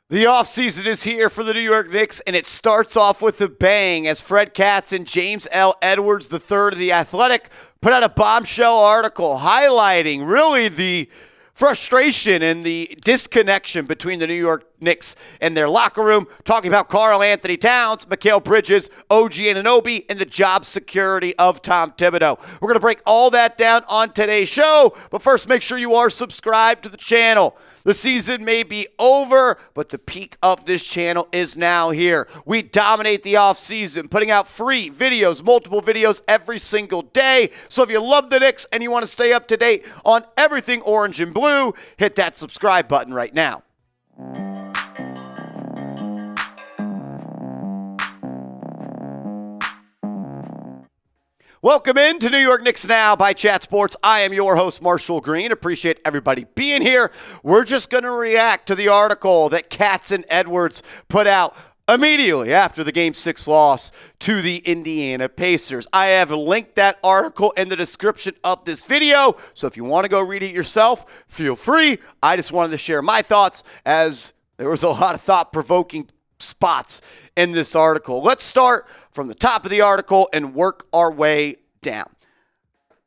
The offseason is here for the New York Knicks, and it starts off with a bang as Fred Katz and James L. Edwards III of The Athletic put out a bombshell article highlighting really the frustration and the disconnection between the New York Knicks and their locker room, talking about Karl Anthony Towns, Mikal Bridges, OG Anunoby, and the job security of Tom Thibodeau. We're going to break all that down on today's show, but first make sure you are subscribed to the channel. The season may be over, but the peak of this channel is now here. We dominate the offseason, putting out free videos, multiple videos every single day. So if you love the Knicks and you want to stay up to date on everything orange and blue, hit that subscribe button right now. Welcome in to New York Knicks Now by Chat Sports. I am your host, Marshall Green. Appreciate everybody being here. We're just going to react to the article that Katz and Edwards put out immediately after the Game 6 loss to the Indiana Pacers. I have linked that article in the description of this video, so if you want to go read it yourself, feel free. I just wanted to share my thoughts as there was a lot of thought-provoking spots in this article. Let's start from the top of the article and work our way down.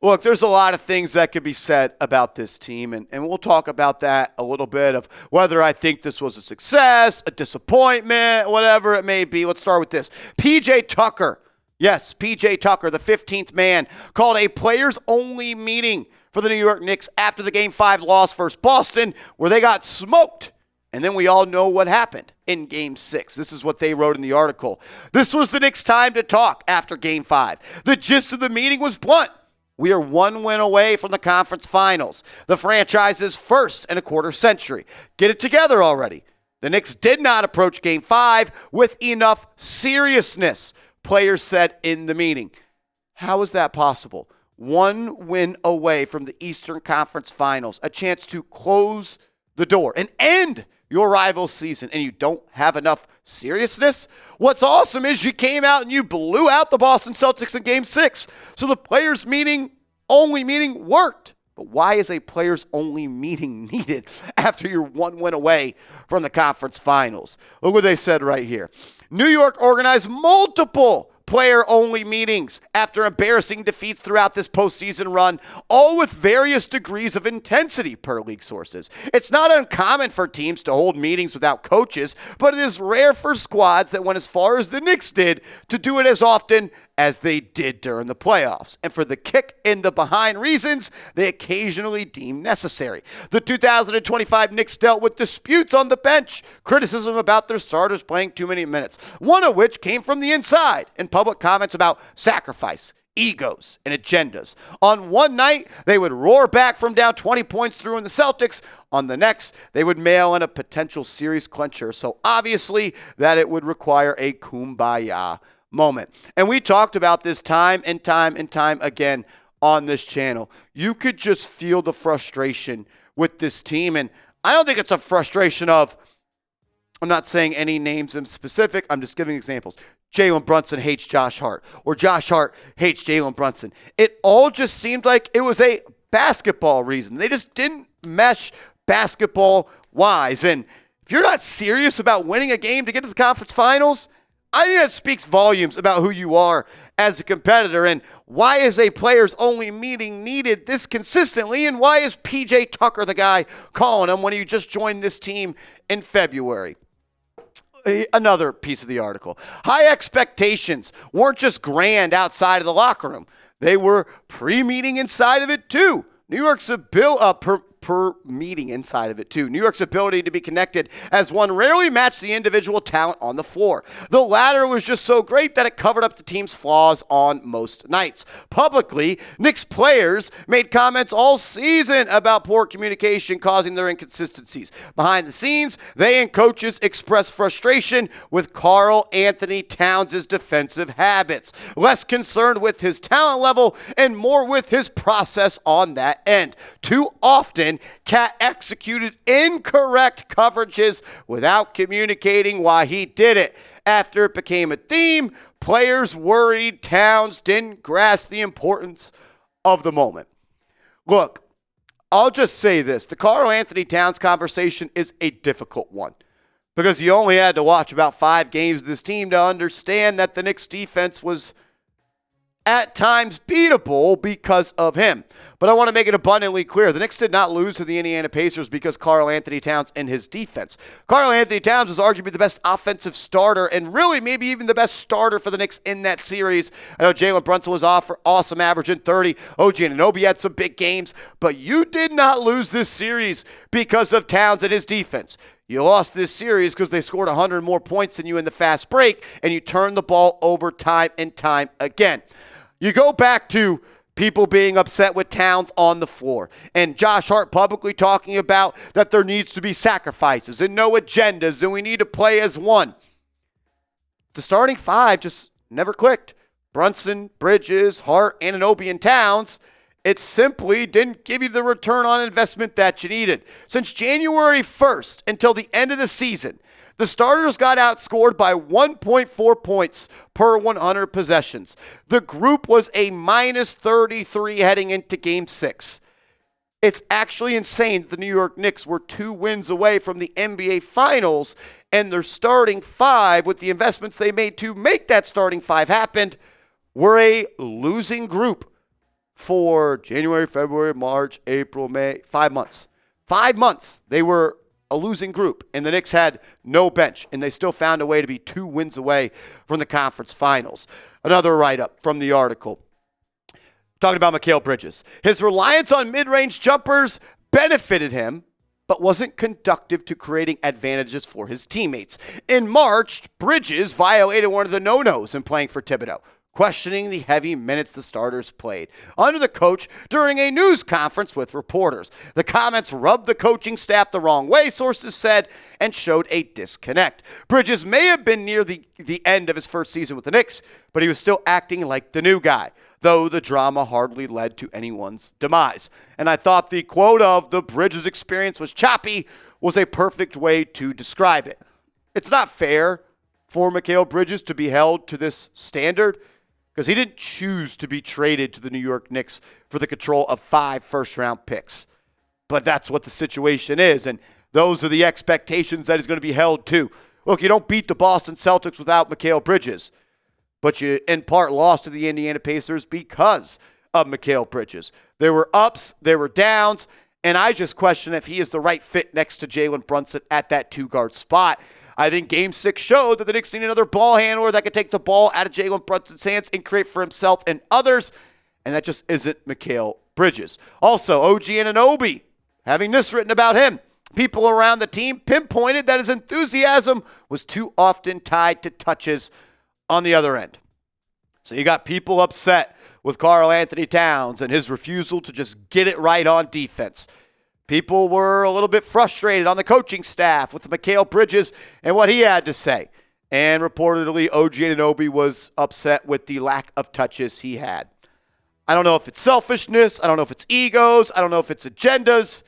Look, there's a lot of things that could be said about this team, and we'll talk about that a little bit of whether I think this was a success, a disappointment, whatever it may be. Let's start with this. PJ Tucker, yes, PJ Tucker, the 15th man, called a players-only meeting for the New York Knicks after the Game 5 loss versus Boston, where they got smoked. And then we all know what happened in Game 6. This is what they wrote in the article. This was the Knicks' time to talk after Game 5. The gist of the meeting was blunt. We are one win away from the conference finals. The franchise's first in a quarter century. Get it together already. The Knicks did not approach Game 5 with enough seriousness, players said in the meeting. How is that possible? One win away from the Eastern Conference Finals. A chance to close the door and end your rival season, and you don't have enough seriousness? What's awesome is you came out and you blew out the Boston Celtics in Game 6. So the players only meeting worked. But why is a players only meeting needed after you're one win away from the conference finals? Look what they said right here. New York organized multiple player-only meetings after embarrassing defeats throughout this postseason run, all with various degrees of intensity, per league sources. It's not uncommon for teams to hold meetings without coaches, but it is rare for squads that went as far as the Knicks did to do it as often as they did during the playoffs. And for the kick in the behind reasons they occasionally deem necessary. The 2025 Knicks dealt with disputes on the bench, criticism about their starters playing too many minutes, one of which came from the inside in public comments about sacrifice, egos, and agendas. On one night, they would roar back from down 20 points through in the Celtics. On the next, they would mail in a potential series clincher. So obviously that it would require a kumbaya moment. And we talked about this time and time and time again on this channel. You could just feel the frustration with this team. And I don't think it's a frustration of, I'm not saying any names in specific, I'm just giving examples. Jalen Brunson hates Josh Hart, or Josh Hart hates Jalen Brunson. It all just seemed like it was a basketball reason. They just didn't mesh basketball-wise. And if you're not serious about winning a game to get to the conference finals, I think that speaks volumes about who you are as a competitor. And why is a players-only meeting needed this consistently? And why is PJ Tucker the guy calling him when he just joined this team in February? Another piece of the article. High expectations weren't just grand outside of the locker room. They were pre-meeting inside of it too. New York's per meeting inside of it too. New York's ability to be connected as one rarely matched the individual talent on the floor. The latter was just so great that it covered up the team's flaws on most nights. Publicly, Knicks players made comments all season about poor communication causing their inconsistencies. Behind the scenes, they and coaches expressed frustration with Karl Anthony Towns' defensive habits, less concerned with his talent level and more with his process on that end. Too often, Cat executed incorrect coverages without communicating why he did it. After it became a theme, players worried Towns didn't grasp the importance of the moment. Look, I'll just say this. The Karl Anthony Towns conversation is a difficult one because you only had to watch about 5 games of this team to understand that the Knicks defense was at times beatable because of him. But I want to make it abundantly clear, the Knicks did not lose to the Indiana Pacers because Karl Anthony Towns and his defense. Karl Anthony Towns was arguably the best offensive starter and really maybe even the best starter for the Knicks in that series. I know Jalen Brunson was awesome, averaging 30. OG Anunoby had some big games, but you did not lose this series because of Towns and his defense. You lost this series because they scored 100 more points than you in the fast break, and you turned the ball over time and time again. You go back to people being upset with Towns on the floor, and Josh Hart publicly talking about that there needs to be sacrifices and no agendas, and we need to play as one. The starting 5 just never clicked. Brunson, Bridges, Hart, Anunoby, and Towns. It simply didn't give you the return on investment that you needed. Since January 1st until the end of the season, the starters got outscored by 1.4 points per 100 possessions. The group was a minus 33 heading into Game 6. It's actually insane that the New York Knicks were 2 wins away from the NBA Finals, and their starting 5, with the investments they made to make that starting 5 happen, were a losing group for January, February, March, April, May, 5 months. 5 months they were a losing group, and the Knicks had no bench, and they still found a way to be 2 wins away from the conference finals. Another write-up from the article talking about Mikal Bridges. His reliance on mid-range jumpers benefited him, but wasn't conducive to creating advantages for his teammates. In March, Bridges violated one of the no-nos in playing for Thibodeau, questioning the heavy minutes the starters played under the coach during a news conference with reporters. The comments rubbed the coaching staff the wrong way, sources said, and showed a disconnect. Bridges may have been near the end of his first season with the Knicks, but he was still acting like the new guy, though the drama hardly led to anyone's demise. And I thought the quote of "the Bridges experience was choppy" was a perfect way to describe it. It's not fair for Mikal Bridges to be held to this standard, because he didn't choose to be traded to the New York Knicks for the control of 5 first-round picks. But that's what the situation is, and those are the expectations that he's going to be held to. Look, you don't beat the Boston Celtics without Mikal Bridges, but you, in part, lost to the Indiana Pacers because of Mikal Bridges. There were ups, there were downs, and I just question if he is the right fit next to Jalen Brunson at that 2-guard spot. I think Game 6 showed that the Knicks need another ball handler that could take the ball out of Jalen Brunson's hands and create for himself and others, and that just isn't Mikal Bridges. Also, OG Anunoby, having this written about him, people around the team pinpointed that his enthusiasm was too often tied to touches on the other end. So you got people upset with Karl Anthony Towns and his refusal to just get it right on defense. People were a little bit frustrated on the coaching staff with Mikal Bridges and what he had to say. And reportedly, OG Anunoby was upset with the lack of touches he had. I don't know if it's selfishness. I don't know if it's egos. I don't know if it's agendas.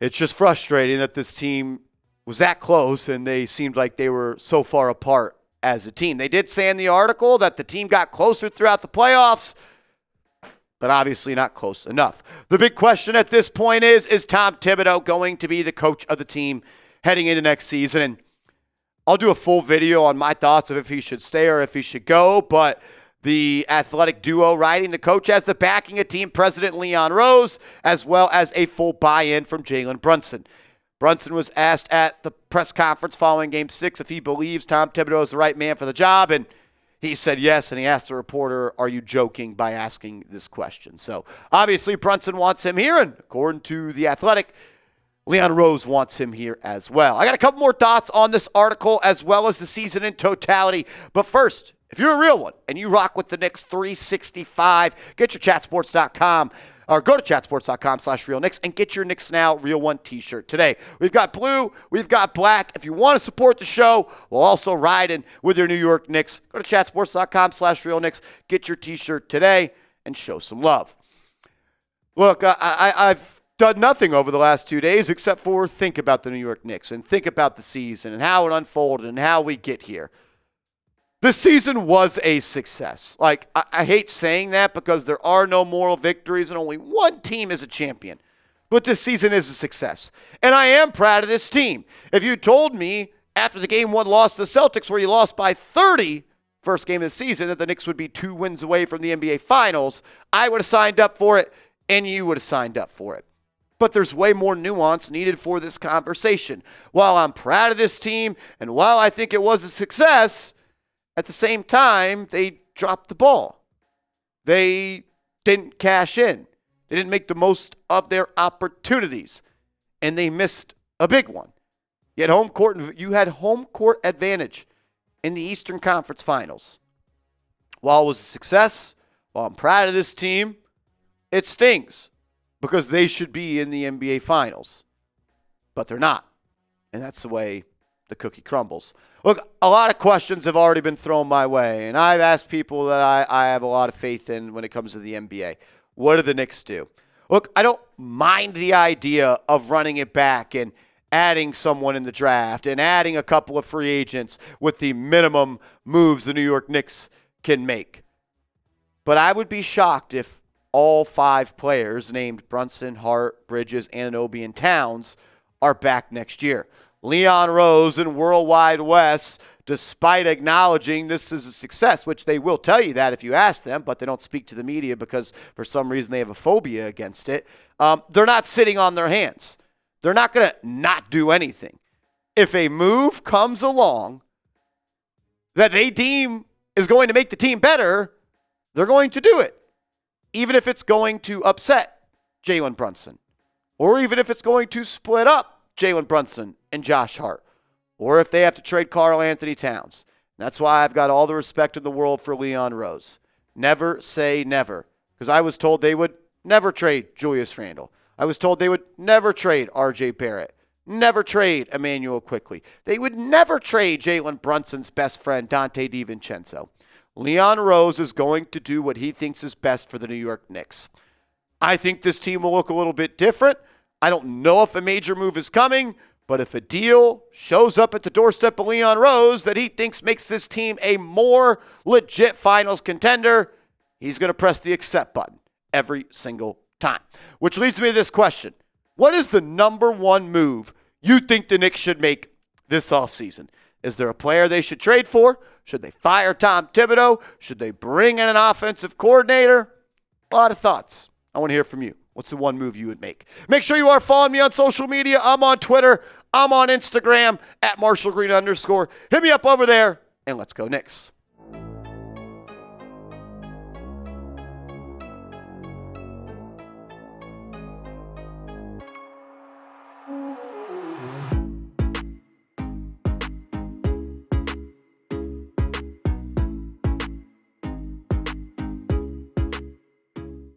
It's just frustrating that this team was that close and they seemed like they were so far apart as a team. They did say in the article that the team got closer throughout the playoffs, but obviously not close enough. The big question at this point is Tom Thibodeau going to be the coach of the team heading into next season? And I'll do a full video on my thoughts of if he should stay or if he should go, but the athletic duo riding the coach has the backing of team president Leon Rose, as well as a full buy-in from Jalen Brunson. Brunson was asked at the press conference following Game 6 if he believes Tom Thibodeau is the right man for the job, and he said yes, and he asked the reporter, "Are you joking by asking this question?" So obviously Brunson wants him here, and according to The Athletic, Leon Rose wants him here as well. I got a couple more thoughts on this article as well as the season in totality. But first, if you're a real one and you rock with the Knicks 365, get your chatsports.com or go to chatsports.com/realknicks and get your Knicks Now Real One t-shirt today. We've got blue, we've got black. If you want to support the show, we'll also ride in with your New York Knicks. Go to chatsports.com/realknicks, get your t-shirt today, and show some love. Look, I've done nothing over the last 2 days except for think about the New York Knicks and think about the season and how it unfolded and how we get here. This season was a success. I hate saying that because there are no moral victories and only one team is a champion. But this season is a success. And I am proud of this team. If you told me after the game one loss to the Celtics where you lost by 30, first game of the season, that the Knicks would be 2 wins away from the NBA Finals, I would have signed up for it, and you would have signed up for it. But there's way more nuance needed for this conversation. While I'm proud of this team, and while I think it was a success, at the same time, they dropped the ball. They didn't cash in. They didn't make the most of their opportunities, and they missed a big one. You had home court advantage in the Eastern Conference Finals. While it was a success, while I'm proud of this team, it stings because they should be in the NBA Finals, but they're not, and that's the way the cookie crumbles. Look, a lot of questions have already been thrown my way, and I've asked people that I have a lot of faith in when it comes to the NBA. What do the Knicks do? Look, I don't mind the idea of running it back and adding someone in the draft and adding a couple of free agents with the minimum moves the New York Knicks can make. But I would be shocked if all 5 players named Brunson, Hart, Bridges, Anunoby, and Towns are back next year. Leon Rose and Worldwide Wes, despite acknowledging this is a success, which they will tell you that if you ask them, but they don't speak to the media because for some reason they have a phobia against it, they're not sitting on their hands. They're not going to not do anything. If a move comes along that they deem is going to make the team better, they're going to do it, even if it's going to upset Jalen Brunson, or even if it's going to split up Jalen Brunson and Josh Hart, or if they have to trade Karl Anthony Towns. That's why I've got all the respect in the world for Leon Rose. Never say never, because I was told they would never trade Julius Randle. I was told they would never trade R.J. Barrett, never trade Emmanuel Quickley. They would never trade Jalen Brunson's best friend, Dante DiVincenzo. Leon Rose is going to do what he thinks is best for the New York Knicks. I think this team will look a little bit different. I don't know if a major move is coming, but if a deal shows up at the doorstep of Leon Rose that he thinks makes this team a more legit finals contender, he's going to press the accept button every single time. Which leads me to this question. What is the number one move you think the Knicks should make this offseason? Is there a player they should trade for? Should they fire Tom Thibodeau? Should they bring in an offensive coordinator? A lot of thoughts. I want to hear from you. What's the one move you would make? Make sure you are following me on social media. I'm on Twitter. I'm on Instagram at @MarshallGreen_. Hit me up over there, and let's go Knicks.